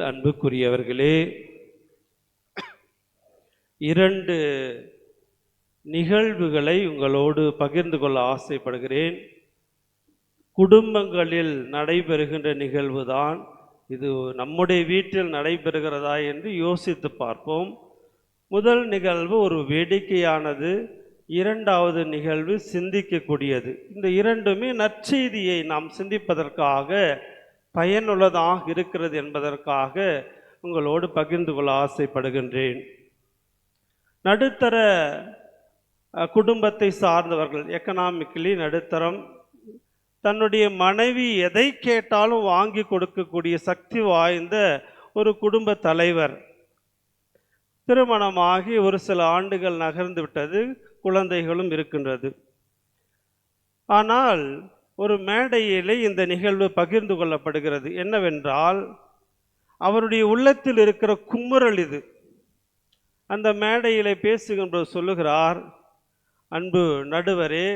அன்புக்குரியவர்களே, 2 நிகழ்வுகளை உங்களோடு பகிர்ந்து கொள்ள ஆசைப்படுகிறேன். குடும்பங்களில் நடைபெறுகின்ற நிகழ்வுதான் இது. நம்முடைய வீட்டில் நடைபெறுகிறதா என்று யோசித்து பார்ப்போம். முதல் நிகழ்வு ஒரு வேடிக்கையானது, 2வது நிகழ்வு சிந்திக்கக்கூடியது. இந்த இரண்டுமே நற்செய்தியை நாம் சிந்திப்பதற்காக பயனுள்ளதாக இருக்கிறது என்பதற்காக உங்களோடு பகிர்ந்து கொள்ள ஆசைப்படுகின்றேன். நடுத்தர குடும்பத்தை சார்ந்தவர்கள், எக்கனாமிக்கலி நடுத்தரம், தன்னுடைய மனைவி எதை கேட்டாலும் வாங்கி கொடுக்கக்கூடிய சக்தி வாய்ந்த ஒரு குடும்ப தலைவர். திருமணமாகி ஒரு சில ஆண்டுகள் நகர்ந்து விட்டது, குழந்தைகளும் இருக்கின்றது. ஆனால் ஒரு மேடையிலே இந்த நிகழ்வு பகிர்ந்து கொள்ளப்படுகிறது. என்னவென்றால், அவருடைய உள்ளத்தில் இருக்கிற குமுறல் இது. அந்த மேடையிலே பேசுகின்ற சொல்லுகிறார், அன்பு நடுவரே,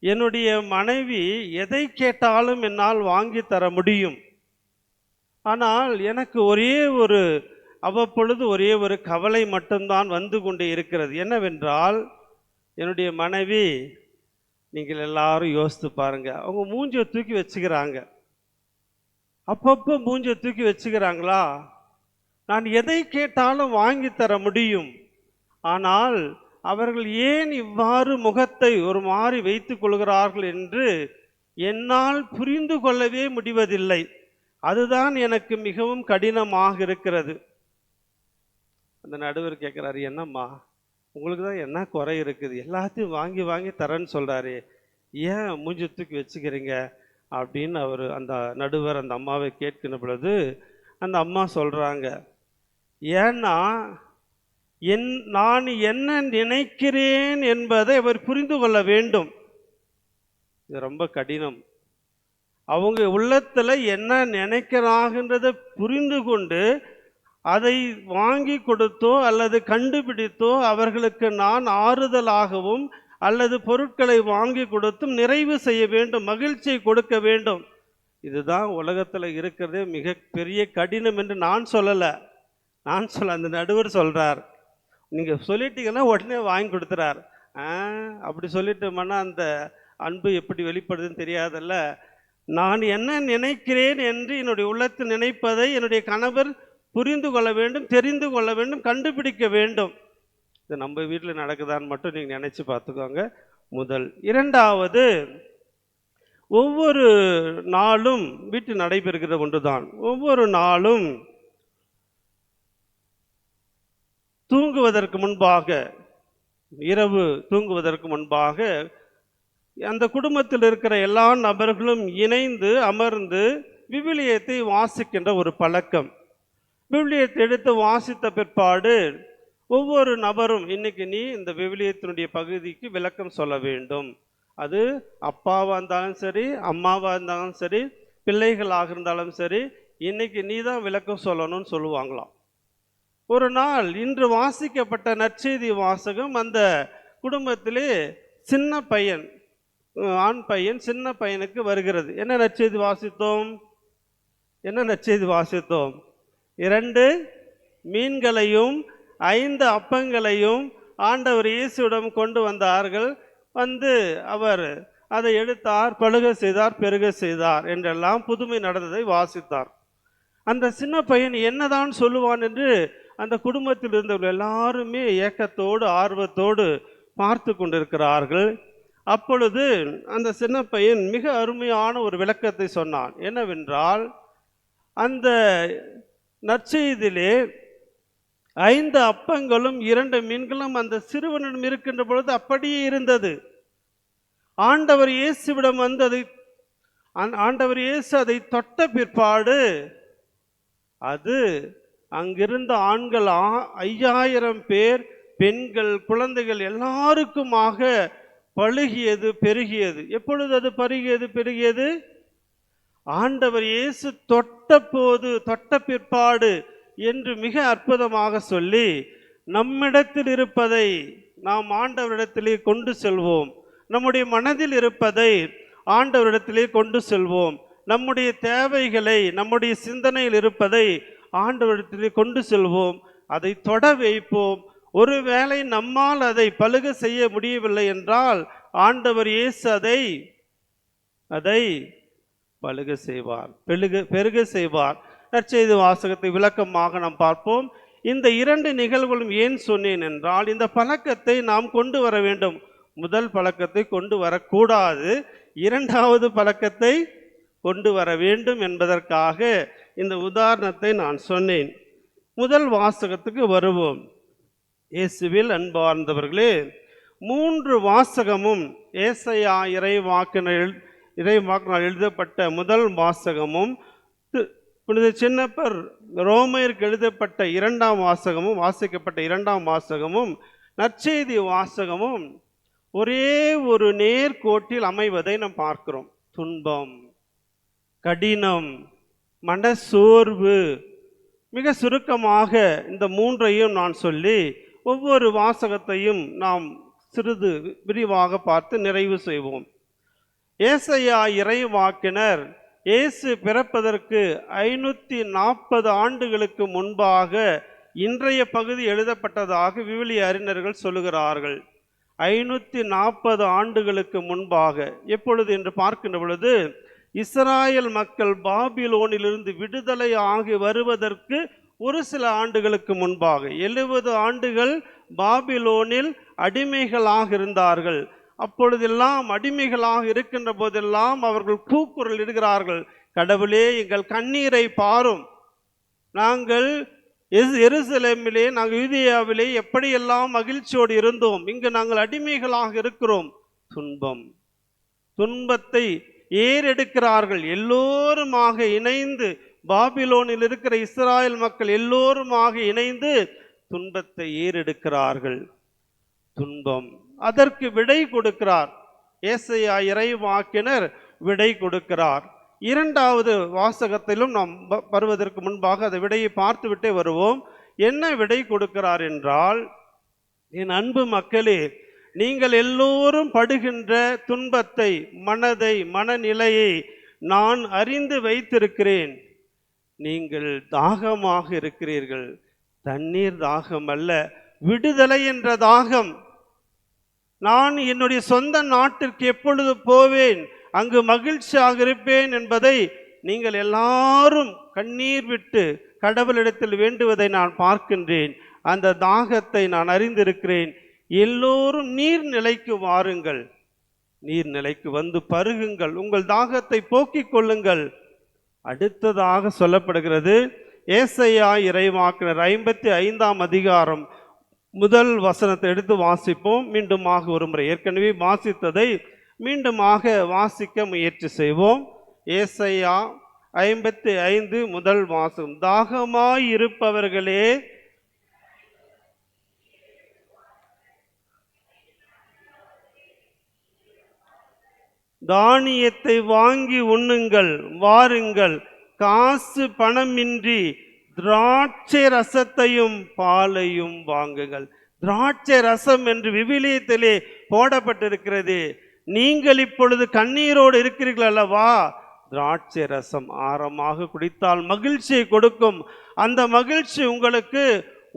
என்னுடைய மனைவி எதை கேட்டாலும் என்னால் வாங்கி தர முடியும். ஆனால் எனக்கு அவ்வப்பொழுது ஒரே ஒரு கவலை மட்டும்தான் வந்து கொண்டே இருக்கிறது. என்னவென்றால், என்னுடைய மனைவி, நீங்கள் எல்லாரும் யோசித்து பாருங்க, அவங்க மூஞ்சியை தூக்கி வச்சுக்கிறாங்க. அப்பப்போ மூஞ்சியை தூக்கி வச்சுக்கிறாங்களா? நான் எதை கேட்டாலும் வாங்கி தர முடியும். ஆனால் அவர்கள் ஏன் இவ்வாறு முகத்தை ஒரு மாதிரி வைத்துக் கொள்கிறார்கள் என்று என்னால் புரிந்து கொள்ளவே முடிவதில்லை. அதுதான் எனக்கு மிகவும் கடினமாக இருக்கிறது. அந்த நடுவர் கேட்குறாரு, என்னம்மா உங்களுக்கு தான் என்ன குறை இருக்குது? எல்லாத்தையும் வாங்கி வாங்கி தரேன்னு சொல்கிறாரு, ஏன் மூஞ்சி தூக்கி வச்சுக்கிறீங்க அப்படின்னு அந்த நடுவர் அந்த அம்மாவை கேட்கிற பொழுது அந்த அம்மா சொல்கிறாங்க, ஏன்னா நான் என்ன நினைக்கிறேன் என்பதை அவர் புரிந்து கொள்ள வேண்டும். இது ரொம்ப கடினம். அவங்க உள்ளத்தில் என்ன நினைக்கிறாங்கன்றதை புரிந்து கொண்டு அதை வாங்கி கொடுத்தோ அல்லது கண்டுபிடித்தோ அவர்களுக்கு நான் ஆறுதலாகவும் அல்லது பொருட்களை வாங்கி கொடுத்தும் நிறைவு செய்ய வேண்டும், மகிழ்ச்சியை கொடுக்க வேண்டும். இதுதான் உலகத்தில் இருக்கிறதே மிக பெரிய கடினம் என்று நான் சொல்லலை. அந்த நடுவர் சொல்கிறார், நீங்கள் சொல்லிட்டீங்கன்னா உடனே வாங்கி கொடுத்துறார். அப்படி சொல்லிட்டோம்னா அந்த அன்பு எப்படி வெளிப்படுதுன்னு தெரியாதல்ல. நான் என்ன நினைக்கிறேன் என்று என்னுடைய உள்ளத்தில் நினைப்பதை என்னுடைய கணவர் புரிந்து கொள்ள வேண்டும், தெரிந்து கொள்ள வேண்டும், கண்டுபிடிக்க வேண்டும். இது நம்ம வீட்டில் நடக்குதான்னு மட்டும் நீங்கள் நினச்சி பார்த்துக்கோங்க. முதல். 2வது, ஒவ்வொரு நாளும் வீட்டில் நடைபெறுகிற ஒன்றுதான். ஒவ்வொரு நாளும் தூங்குவதற்கு முன்பாக, இரவு தூங்குவதற்கு முன்பாக அந்த குடும்பத்தில் இருக்கிற எல்லா நபர்களும் இணைந்து அமர்ந்து விவிலியத்தை வாசிக்கின்ற ஒரு பழக்கம். விவிலியத்தை எடுத்து வாசித்த பிற்பாடு ஒவ்வொரு நபரும், இன்னைக்கு நீ இந்த விவிலியத்தினுடைய பகுதிக்கு விளக்கம் சொல்ல வேண்டும். அது அப்பாவாக இருந்தாலும் சரி, அம்மாவாக இருந்தாலும் சரி, பிள்ளைகளாக இருந்தாலும் சரி, இன்னைக்கு நீ தான் விளக்கம் சொல்லணும்னு சொல்லுவாங்களாம். ஒரு நாள் இன்று வாசிக்கப்பட்ட நற்செய்தி வாசகம், அந்த குடும்பத்திலே சின்ன பையன், ஆண் பையன், சின்ன பையனுக்கு வருகிறது. என்ன நற்செய்தி வாசித்தோம்? 2 மீன்களையும் 5 அப்பங்களையும் ஆண்டவர் இயேசுவிடம் கொண்டு வந்தார்கள். வந்து அவர் அதை எடுத்தார், பழுக செய்தார், பெருக செய்தார் என்றெல்லாம் புதுமை நடந்ததை வாசித்தார். அந்த சின்ன பையன் என்னதான் சொல்லுவான் என்று அந்த குடும்பத்தில் இருந்தவர்கள் எல்லாருமே ஏக்கத்தோடு ஆர்வத்தோடு பார்த்து கொண்டிருக்கிறார்கள். அப்பொழுது அந்த சின்ன பையன் மிக அருமையான ஒரு விளக்கத்தை சொன்னான். என்னவென்றால், அந்த நற்செய்தியிலே 5 அப்பங்களும் 2 மீன்களும் அந்த சிறுவனிடம் இருக்கின்ற பொழுது அப்படியே இருந்தது. ஆண்டவர் இயேசுவிடம் வந்து ஆண்டவர் இயேசு அதை தொட்ட பிற்பாடு அது அங்கிருந்த ஆண்கள் 5000 பேர், பெண்கள், குழந்தைகள் எல்லாருக்குமாக பழுகியது, பெருகியது. எப்பொழுது அது பெருகியது? ஆண்டவர் இயேசு தொட்ட பிற்பாடு என்று மிக அற்புதமாக சொல்லி, நம்மிடத்தில் இருப்பதை நாம் ஆண்டவரிடத்திலே கொண்டு செல்வோம், நம்முடைய மனதில் இருப்பதை ஆண்டவரிடத்திலே கொண்டு செல்வோம், நம்முடைய தேவைகளை, நம்முடைய சிந்தனையில் இருப்பதை ஆண்டவரிடத்திலே கொண்டு செல்வோம், அதை தொட வைப்போம். ஒருவேளை நம்மால் அதை பலுக செய்ய முடியவில்லை என்றால் ஆண்டவர் இயேசு அதை பலுக செய்வார், பெருக செய்வார். நற்செய்தி வாசகத்தை விளக்கமாக நாம் பார்ப்போம். இந்த இரண்டு நிகழ்வுகளும் ஏன் சொன்னேன் என்றால், இந்த பழக்கத்தை நாம் கொண்டு வர வேண்டும். முதல் பழக்கத்தை கொண்டு வரக்கூடாது, இரண்டாவது பழக்கத்தை கொண்டு வர வேண்டும் என்பதற்காக இந்த உதாரணத்தை நான் சொன்னேன். முதல் வாசகத்துக்கு வருவோம். இயேசுவில் அன்பார்ந்தவர்களே, 3 வாசகமும் ஏசாயா இறைவாக்கினர் எழுதப்பட்ட முதல் வாசகமும், புனித சின்னப்பர் ரோமையருக்கு எழுதப்பட்ட 2ஆம் வாசகமும், வாசிக்கப்பட்ட 2ஆம் வாசகமும், நற்செய்தி வாசகமும் ஒரே ஒரு நேர்கோட்டில் அமைவதை நாம் பார்க்கிறோம். துன்பம், கடினம், மனசோர்வு, மிக சுருக்கமாக இந்த 3ஐயும் நான் சொல்லி ஒவ்வொரு வாசகத்தையும் நாம் சிறிது விரிவாக பார்த்து நிறைவு செய்வோம். ஏசாயா இறைவாக்கினர் இயேசு பிறப்பதற்கு 540 ஆண்டுகளுக்கு முன்பாக இன்றைய பகுதி எழுதப்பட்டதாக விவிலிய அறிஞர்கள் சொல்லுகிறார்கள். 540 ஆண்டுகளுக்கு முன்பாக, எப்பொழுது என்று பார்க்கின்ற பொழுது, இஸ்ராயல் மக்கள் பாபிலோனிலிருந்து விடுதலை ஆகி வருவதற்கு ஒரு சில ஆண்டுகளுக்கு முன்பாக 70 ஆண்டுகள் பாபிலோனில் அடிமைகளாக இருந்தார்கள். அப்பொழுதெல்லாம் அடிமைகளாக இருக்கின்ற போதெல்லாம் அவர்கள் கூக்குரல் இடுகிறார்கள், கடவுளே எங்கள் கண்ணீரை பாரும், நாங்கள் எருசலேமிலே, நாங்கள் யூதேயாவிலே எப்படியெல்லாம் மகிழ்ச்சியோடு இருந்தோம், இங்கு நாங்கள் அடிமைகளாக இருக்கிறோம். துன்பத்தை ஏறெடுக்கிறார்கள். எல்லோருமாக இணைந்து, பாபிலோனில் இருக்கிற இஸ்ராயல் மக்கள் எல்லோருமாக இணைந்து துன்பத்தை ஏறெடுக்கிறார்கள். துன்பம், அதற்கு விடை கொடுக்கிறார் ஏசாயா இறைவாக்கினர், விடை கொடுக்கிறார். 2வது வாசகத்திலும் நாம் வருவதற்கு முன்பாக அந்த விடையை பார்த்துவிட்டே வருவோம். என்ன விடை கொடுக்கிறார் என்றால், என் அன்பு மக்களே, நீங்கள் எல்லோரும் படுகின்ற துன்பத்தை, மனநிலையை நான் அறிந்து வைத்திருக்கிறேன். நீங்கள் தாகமாக இருக்கிறீர்கள், தண்ணீர் தாகம் அல்ல, விடுதலை என்ற தாகம். நான் என்னுடைய சொந்த நாட்டிற்கு எப்பொழுது போவேன், அங்கு மகிழ்ச்சியாக இருப்பேன் என்பதை நீங்கள் எல்லாரும் கண்ணீர் விட்டு கடவுளிடத்தில் வேண்டுவதை நான் பார்க்கின்றேன். அந்த தாகத்தை நான் அறிந்திருக்கிறேன். எல்லோரும் நீர்நிலைக்கு வாருங்கள், நீர்நிலைக்கு வந்து பருகுங்கள், உங்கள் தாகத்தை போக்கிக் கொள்ளுங்கள். அடுத்ததாக சொல்லப்படுகிறது, ஏசாயா இறைவாக்கினர் 55ஆம் அதிகாரம் முதல் வசனத்தை எடுத்து வாசிப்போம். மீண்டுமாக ஒரு முறை, ஏற்கனவே வாசித்ததை மீண்டுமாக வாசிக்க முயற்சி செய்வோம். ஏசாயா 55 முதல் வாசகம். தாகமாயிருப்பவர்களே, தானியத்தை வாங்கி உண்ணுங்கள், வாருங்கள், காசு பணமின்றி திராட்சை ரசத்தையும் பாலையும் வாங்குங்கள். திராட்சை ரசம் என்று விவிலியத்திலே போடப்பட்டிருக்கிறது. நீங்கள் இப்பொழுது கண்ணீரோடு இருக்கிறீர்கள் அல்லவா, திராட்சை ரசம் ஆரமாக குடித்தால் மகிழ்ச்சியை கொடுக்கும். அந்த மகிழ்ச்சி உங்களுக்கு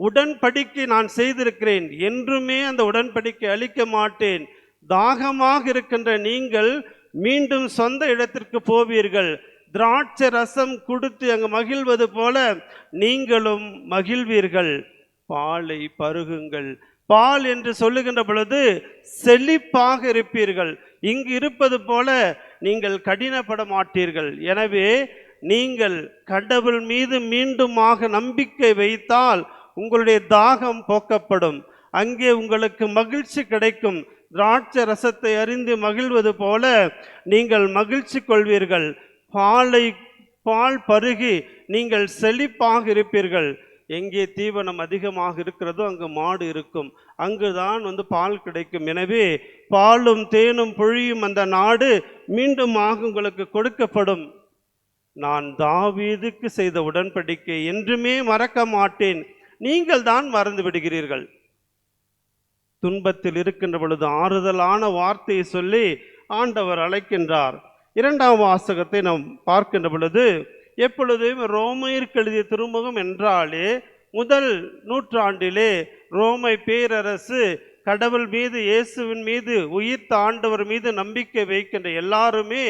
உடன்படிக்கை நான் செய்திருக்கிறேன், என்றுமே அந்த உடன்படிக்கை அளிக்க மாட்டேன். தாகமாக இருக்கின்ற நீங்கள் மீண்டும் சொந்த இடத்திற்கு போவீர்கள். திராட்சை ரசம் கொடுத்து அங்கு மகிழ்வது போல நீங்களும் மகிழ்வீர்கள். பாலை பருகுங்கள். பால் என்று சொல்லுகின்ற பொழுது செழிப்பாக இருப்பீர்கள். இங்கு இருப்பது போல நீங்கள் கடினப்பட மாட்டீர்கள். எனவே நீங்கள் கடவுள் மீது மீண்டுமாக நம்பிக்கை வைத்தால் உங்களுடைய தாகம் போக்கப்படும். அங்கே உங்களுக்கு மகிழ்ச்சி கிடைக்கும். திராட்சை ரசத்தை அறிந்து மகிழ்வது போல நீங்கள் மகிழ்ச்சி கொள்வீர்கள். பால் பருகி நீங்கள் செழிப்பாக இருப்பீர்கள். எங்கே தீவனம் அதிகமாக இருக்கிறதோ அங்கு மாடு இருக்கும், அங்குதான் பால் கிடைக்கும். எனவே பாலும் தேனும் பொழியும் அந்த நாடு மீண்டுமாக உங்களுக்கு கொடுக்கப்படும். நான் தாவீதுக்கு செய்த உடன்படிக்கை என்றுமே மறக்க மாட்டேன். நீங்கள் தான் மறந்து விடுகிறீர்கள். துன்பத்தில் இருக்கின்ற பொழுது ஆறுதலான வார்த்தையை சொல்லி ஆண்டவர் அழைக்கின்றார். இரண்டாம் வாசகத்தை நாம் பார்க்கின்ற பொழுது, எப்பொழுதும் ரோமையருக்கு எழுதிய திருமுகம் என்றாலே முதல் நூற்றாண்டிலே ரோமை பேரரசு கடவுள் மீது, இயேசுவின் மீது, உயிர்த்த ஆண்டவர் மீது நம்பிக்கை வைக்கின்ற எல்லாருமே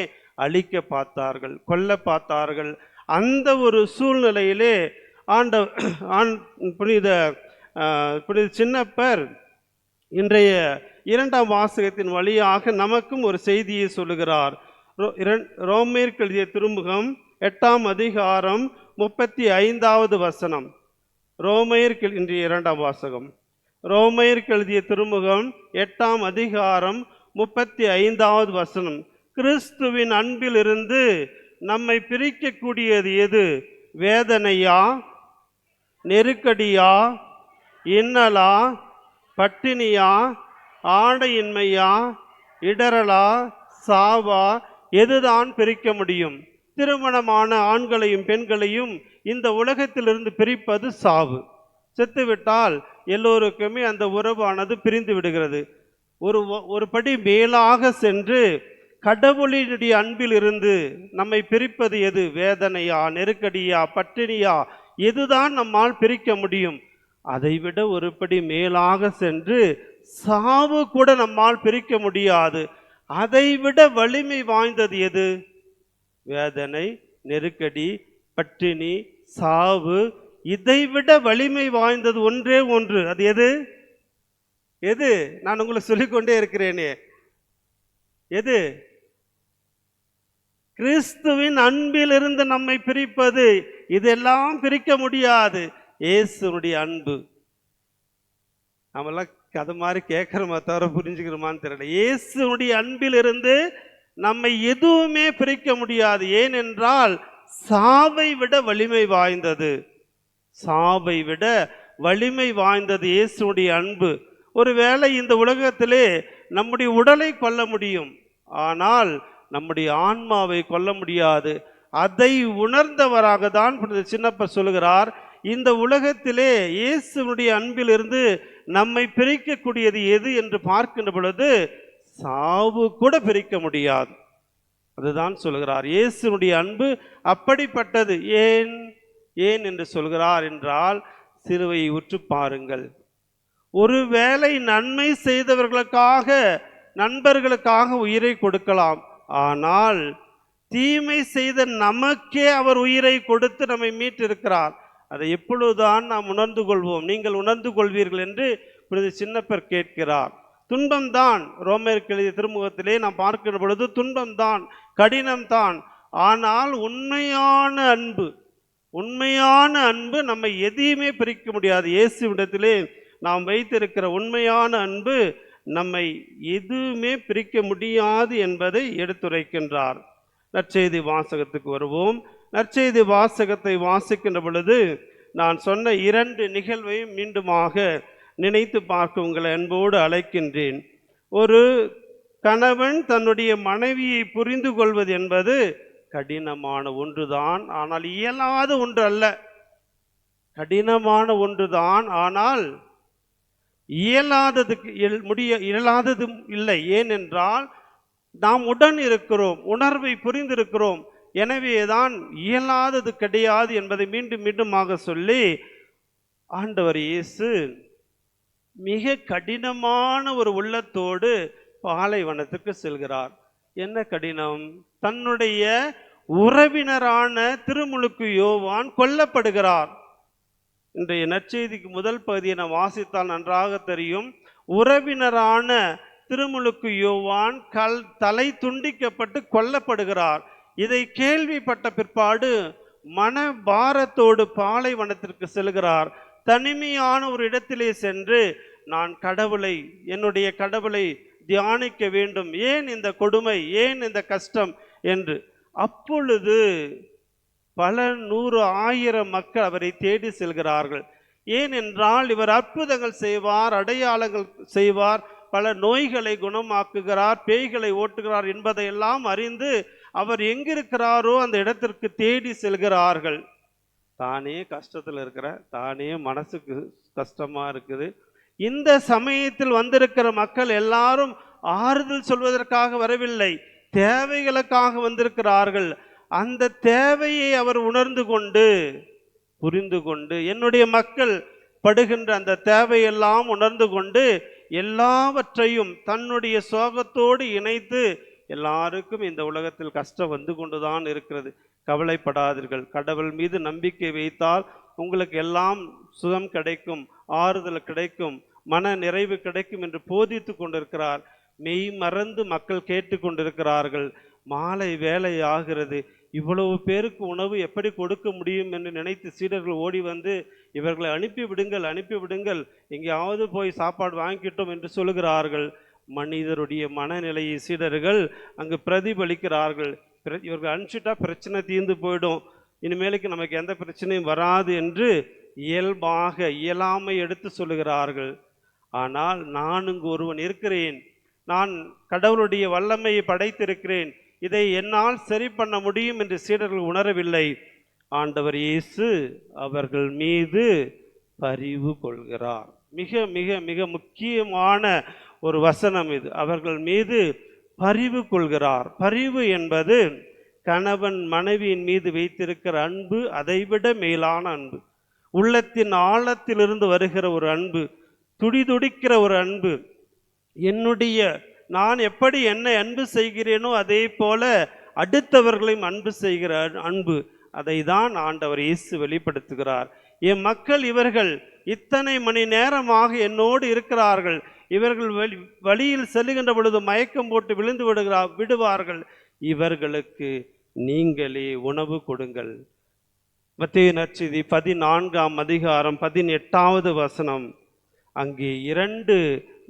அழிக்க பார்த்தார்கள், கொல்ல பார்த்தார்கள். அந்த ஒரு சூழ்நிலையிலே புனித சின்னப்பர் இன்றைய இரண்டாம் வாசகத்தின் வழியாக நமக்கும் ஒரு செய்தியை சொல்லுகிறார். ரோமேற்கு எழுதிய திருமுகம் 8ஆம் அதிகாரம் 35வது வசனம். ரோமையருக்கு இன்றைய இரண்டாம் வாசகம், ரோமையருக்கு எழுதிய திருமுகம் 8ஆம் அதிகாரம் 35வது வசனம். கிறிஸ்துவின் அன்பிலிருந்து நம்மை பிரிக்கக்கூடியது எது? வேதனையா, நெருக்கடியா, இன்னலா, பட்டினியா, ஆடையின்மையா, இடரலா, சாவா? எதுதான் பிரிக்க முடியும்? திருமணமான ஆண்களையும் பெண்களையும் இந்த உலகத்திலிருந்து பிரிப்பது சாவு. செத்துவிட்டால் எல்லோருக்குமே அந்த உறவானது பிரிந்து விடுகிறது. ஒரு படி மேலாக சென்று கடவுளினுடைய அன்பில் இருந்து நம்மை பிரிப்பது எது? வேதனையா, நெருக்கடியா, பட்டினியா? எதுதான் நம்மால் பிரிக்க முடியும்? அதைவிட ஒரு படி மேலாக சென்று சாவு கூட நம்மால் பிரிக்க முடியாது. அதைவிட வலிமை வாய்ந்தது எது? வேதனை, நெருக்கடி, பட்டினி, சாவு. இதைவிட வலிமை வாய்ந்தது ஒன்றே ஒன்று. அது எது? எது? நான் உங்களுக்கு சொல்லிக்கொண்டே இருக்கிறேனே, எது? கிறிஸ்துவின் அன்பிலிருந்து நம்மை பிரிப்பது. இதெல்லாம் பிரிக்க முடியாது. இயேசுனுடைய அன்பு. நம்மெல்லாம் கதை மாதிரி கேட்குறோமா தவிர புரிஞ்சுக்கிறோமான்னு தெரியல. இயேசுனுடைய அன்பிலிருந்து நம்மை எதுவுமே பிரிக்க முடியாது. ஏனென்றால் சாவை விட வலிமை வாய்ந்தது, சாவை விட வலிமை வாய்ந்தது இயேசுனுடைய அன்பு. ஒருவேளை இந்த உலகத்திலே நம்முடைய உடலை கொல்ல முடியும், ஆனால் நம்முடைய ஆன்மாவை கொல்ல முடியாது. அதை உணர்ந்தவராக தான் சின்னப்பர் சொல்லுகிறார், இந்த உலகத்திலே இயேசுனுடைய அன்பிலிருந்து நம்மை பிரிக்கக்கூடியது எது என்று பார்க்கின்ற பொழுது சாவு கூட பிரிக்க முடியாது. அதுதான் சொல்கிறார். இயேசுனுடைய அன்பு அப்படிப்பட்டது. ஏன் ஏன் என்று சொல்கிறார் என்றால், சிலுவையை உற்று பாருங்கள். ஒருவேளை நன்மை செய்தவர்களுக்காக, நண்பர்களுக்காக உயிரை கொடுக்கலாம். ஆனால் தீமை செய்த நமக்கே அவர் உயிரை கொடுத்து நம்மை மீட்டிருக்கிறார். அதை எப்பொழுதுதான் நாம் உணர்ந்து கொள்வோம்? நீங்கள் உணர்ந்து கொள்வீர்கள் என்று சின்னப்பர் கேட்கிறார். துன்பம்தான் ரோமருக்கு எழுதிய திருமுகத்திலே நாம் பார்க்கிற பொழுது துன்பம்தான், கடினம்தான். ஆனால் உண்மையான அன்பு, உண்மையான அன்பு நம்மை எதையுமே பிரிக்க முடியாது. இயேசுவிடத்திலே நாம் வைத்திருக்கிற உண்மையான அன்பு நம்மை எதுவுமே பிரிக்க முடியாது என்பதை எடுத்துரைக்கின்றார். நற்செய்தி வாசகத்துக்கு வருவோம். நற்செய்தி வாசகத்தை வாசிக்கின்ற பொழுது நான் சொன்ன 2 நிகழ்வையும் மீண்டுமாக நினைத்து பார்க்க உங்களை அன்போடு அழைக்கின்றேன். ஒரு கணவன் தன்னுடைய மனைவியை புரிந்து கொள்வது என்பது கடினமான ஒன்றுதான், ஆனால் இயலாத ஒன்று அல்ல. கடினமான ஒன்றுதான், ஆனால் இயலாததும் இல்லை. ஏனென்றால் நாம் உடன் இருக்கிறோம், உணர்வை புரிந்திருக்கிறோம். எனவேதான் இயலாதது கிடையாது என்பதை மீண்டும் மீண்டுமாக சொல்லி ஆண்டவர் இயேசு மிக கடினமான ஒரு உள்ளத்தோடு பாலைவனத்துக்கு செல்கிறார். என்ன கடினம்? தன்னுடைய உறவினரான திருமுழுக்கு யோவான் கொல்லப்படுகிறார். இன்றைய நற்செய்திக்கு முதல் பகுதியை நாம் வாசித்தால் நன்றாக தெரியும். உறவினரான திருமுழுக்கு யோவான் தலை துண்டிக்கப்பட்டு கொல்லப்படுகிறார். இதை கேள்விப்பட்ட பிற்பாடு மன பாரத்தோடு பாலைவனத்திற்கு செல்கிறார். தனிமையான ஒரு இடத்திலே சென்று நான் கடவுளை, என்னுடைய கடவுளை தியானிக்க வேண்டும். ஏன் இந்த கொடுமை, ஏன் இந்த கஷ்டம் என்று. அப்பொழுது பல 100 1000 மக்கள் அவரை தேடி செல்கிறார்கள். ஏனென்றால் இவர் அற்புதங்கள் செய்வார், அடையாளங்கள் செய்வார், பல நோய்களை குணமாக்குகிறார், பேய்களை ஓட்டுகிறார் என்பதையெல்லாம் அறிந்து அவர் எங்கிருக்கிறாரோ அந்த இடத்திற்கு தேடி செல்கிறார்கள். தானே கஷ்டத்தில் இருக்கிற, தானே மனசுக்கு கஷ்டமா இருக்குது. இந்த சமயத்தில் வந்திருக்கிற மக்கள் எல்லாரும் ஆறுதல் சொல்வதற்காக வரவில்லை, தேவைகளுக்காக வந்திருக்கிறார்கள். அந்த தேவையை அவர் உணர்ந்து கொண்டு புரிந்து கொண்டு என்னுடைய மக்கள் படுகின்ற அந்த தேவையெல்லாம் உணர்ந்து கொண்டு எல்லாவற்றையும் தன்னுடைய சோகத்தோடு இணைத்து, எல்லாருக்கும் இந்த உலகத்தில் கஷ்டம் வந்து கொண்டுதான் இருக்கிறது, கவலைப்படாதீர்கள், கடவுள் மீது நம்பிக்கை வைத்தால் உங்களுக்கு எல்லாம் சுகம் கிடைக்கும், ஆறுதல் கிடைக்கும், மன நிறைவு கிடைக்கும் என்று போதித்து கொண்டிருக்கிறார். மெய் மறந்து மக்கள் கேட்டு கொண்டிருக்கிறார்கள். மாலை வேலை ஆகிறது, இவ்வளவு பேருக்கு உணவு எப்படி கொடுக்க முடியும் என்று நினைத்து சீடர்கள் ஓடி வந்து, இவர்களை அனுப்பிவிடுங்கள், அனுப்பிவிடுங்கள், எங்கேயாவது போய் சாப்பாடு வாங்கிக்கிட்டோம் என்று சொல்லுகிறார்கள். மனிதருடைய மனநிலையை சீடர்கள் அங்கு பிரதிபலிக்கிறார்கள். இவர்கள் அனுப்பிச்சிட்டா பிரச்சனை தீர்ந்து போயிடும், இனிமேலுக்கு நமக்கு எந்த பிரச்சனையும் வராது என்று இயல்பாக இயலாமை எடுத்து சொல்லுகிறார்கள். ஆனால் நான் இங்கு ஒருவன் இருக்கிறேன், நான் கடவுளுடைய வல்லமையை படைத்திருக்கிறேன், இதை என்னால் சரி பண்ண முடியும் என்று சீடர்கள் உணரவில்லை. ஆண்டவர் இயேசு அவர்கள் மீது பரிவு கொள்கிறார். மிக மிக மிக முக்கியமான ஒரு வசனம் இது. அவர்கள் மீது பரிவு கொள்கிறார். பரிவு என்பது கணவன் மனைவியின் மீது வைத்திருக்கிற அன்பு, அதைவிட மேலான அன்பு, உள்ளத்தின் ஆழத்திலிருந்து வருகிற ஒரு அன்பு, துடிதுடிக்கிற ஒரு அன்பு. நான் எப்படி என்னை அன்பு செய்கிறேனோ அதே போல அடுத்தவர்களையும் அன்பு செய்கிற அன்பு, அதை தான் ஆண்டவர் இயேசு வெளிப்படுத்துகிறார். என் மக்கள் இவர்கள் இத்தனை மணி நேரமாக என்னோடு இருக்கிறார்கள், இவர்கள் வழியில் செல்லுகின்ற பொழுது மயக்கம் போட்டு விழுந்து விடுவார்கள், இவர்களுக்கு நீங்களே உணவு கொடுங்கள். மத்தேயு நற்செய்தி 14ஆம் அதிகாரம் 18வது வசனம். அங்கே 2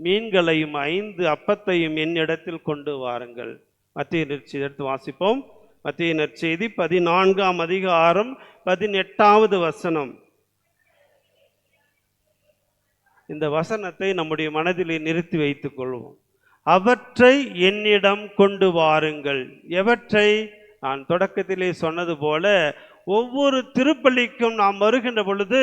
மீன்களையும் 5 அப்பத்தையும் என்னிடத்தில் கொண்டு வாருங்கள். மத்தேயு நற்செய்தி எடுத்து வாசிப்போம். மத்தேயு நற்செய்தி 14ஆம் அதிகாரம் 18வது வசனம். இந்த வசனத்தை நம்முடைய மனதிலே நிறுத்தி வைத்துக் கொள்வோம். அவற்றை என்னிடம் கொண்டு வாருங்கள். எவற்றை? நான் தொடக்கத்திலே சொன்னது போல, ஒவ்வொரு திருப்பலிக்கும் நாம் வருகின்ற பொழுது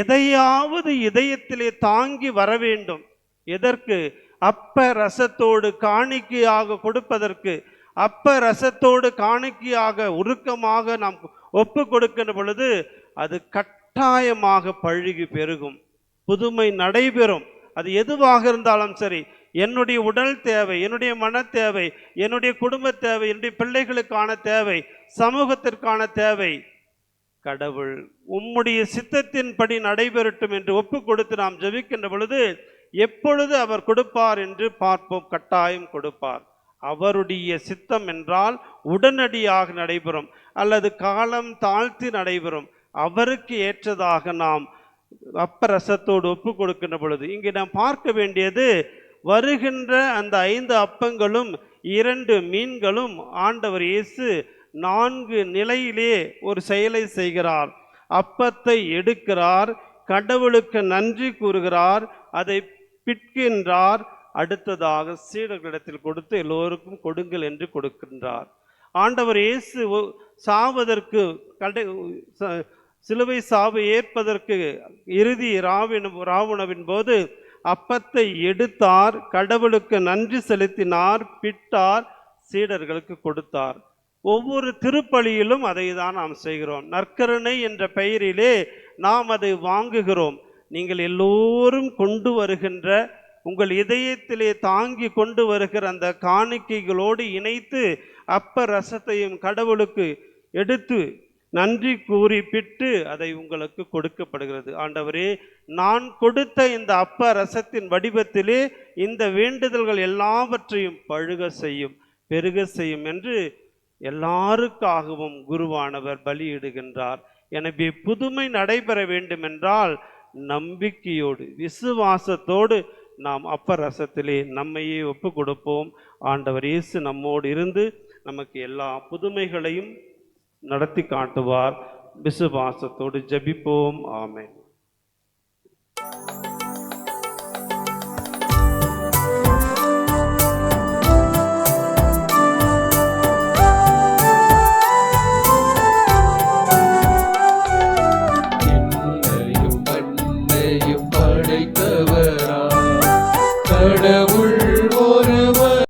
எதையாவது இதயத்திலே தாங்கி வர வேண்டும். எதற்கு? அப்ப ரசத்தோடு காணிக்கையாக கொடுப்பதற்கு. அப்ப ரசத்தோடு காணிக்கையாக உருக்கமாக நாம் ஒப்பு கொடுக்கின்ற பொழுது அது கட்டாயமாக பழுகி பெருகும், புதுமை நடைபெறும். அது எதுவாக இருந்தாலும் சரி, என்னுடைய உடல் தேவை, என்னுடைய மன தேவை, என்னுடைய குடும்ப தேவை, என்னுடைய பிள்ளைகளுக்கான தேவை, சமூகத்திற்கான தேவை, கடவுள் உம்முடைய சித்தத்தின்படி நடைபெறட்டும் என்று ஒப்பு கொடுத்து நாம் ஜெபிக்கின்ற பொழுது எப்பொழுது அவர் கொடுப்பார் என்று பார்ப்போம். கட்டாயம் கொடுப்பார். அவருடைய சித்தம் என்றால் உடனடியாக நடைபெறும், அல்லது காலம் தாழ்த்தி நடைபெறும். அவருக்கு ஏற்றதாக நாம் அப்பரசத்தோடு ஒப்பு கொடுக்கின்ற பொழுது இங்கே நாம் பார்க்க வேண்டியது, வருகின்ற அந்த 5 அப்பங்களும் 2 மீன்களும் ஆண்டவர் இயேசு 4 நிலையிலே ஒரு செயலை செய்கிறார். அப்பத்தை எடுக்கிறார், கடவுளுக்கு நன்றி கூறுகிறார், அதை பிட்கின்றார், அடுத்ததாக சீடர்களிடத்தில் கொடுத்து எல்லோருக்கும் கொடுங்கள் என்று கொடுக்கின்றார். ஆண்டவர் இயேசு சாவதற்கு சிலுவை சாவு ஏற்பதற்கு இறுதி ராவுணவின் போது அப்பத்தை எடுத்தார், கடவுளுக்கு நன்றி செலுத்தினார், பிட்டார், சீடர்களுக்கு கொடுத்தார். ஒவ்வொரு திருப்பலியிலும் அதை தான் நாம் செய்கிறோம். நற்கருணை என்ற பெயரிலே நாம் அதை வாங்குகிறோம். நீங்கள் எல்லோரும் கொண்டு வருகின்ற, உங்கள் இதயத்திலே தாங்கி கொண்டு வருகிற அந்த காணிக்கைகளோடு இணைத்து அப்ப ரசத்தையும் கடவுளுக்கு எடுத்து நன்றி கூறி பிட்டு அதை உங்களுக்கு கொடுக்கப்படுகிறது. ஆண்டவரே, நான் கொடுத்த இந்த அப்ப ரசத்தின் வடிவத்திலே இந்த வேண்டுதல்கள் எல்லாவற்றையும் பழுக செய்யும், பெருக செய்யும் என்று எல்லாருக்காகவும் குருவானவர் பலியிடுகின்றார். எனவே புதுமை நடைபெற வேண்டும் என்றால் நம்பிக்கையோடு விசுவாசத்தோடு நாம் அப்ப ரசத்திலே நம்மையே ஒப்பு கொடுப்போம். ஆண்டவர் இயேசு நம்மோடு இருந்து நமக்கு எல்லா புதுமைகளையும் நடத்தி காட்டுவார். விசுவாசத்தோடு ஜெபிப்போம். ஆமென்.